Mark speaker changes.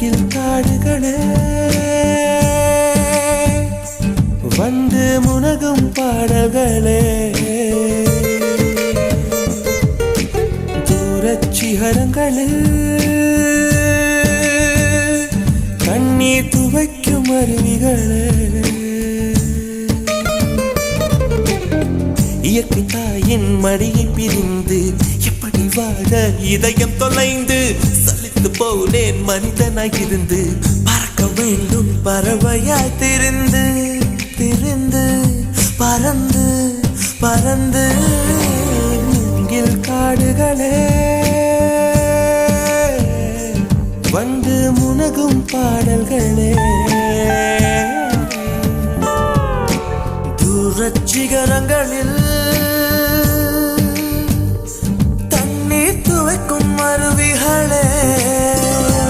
Speaker 1: மூங்கில் காடுகளே வந்து முனகும் பாடல்களே தூரச் சிகரங்களில் கண்ணீர் துவைக்கும் அருவிகளே இயற்கை தாயின் மடியை பிரிந்து எப்படி வாழ இதயம் தொலைந்து சலித்து போனேன் மனிதனாயிருந்து பறக்க வேண்டும் பறவையாய் திரிந்து திரிந்து பறந்து பறந்து மூங்கில் காடுகளே வந்து முனகும் பாடல்களே தூரச் சிகரங்களில் தண்ணீர் துவைக்கும் அருவிகளே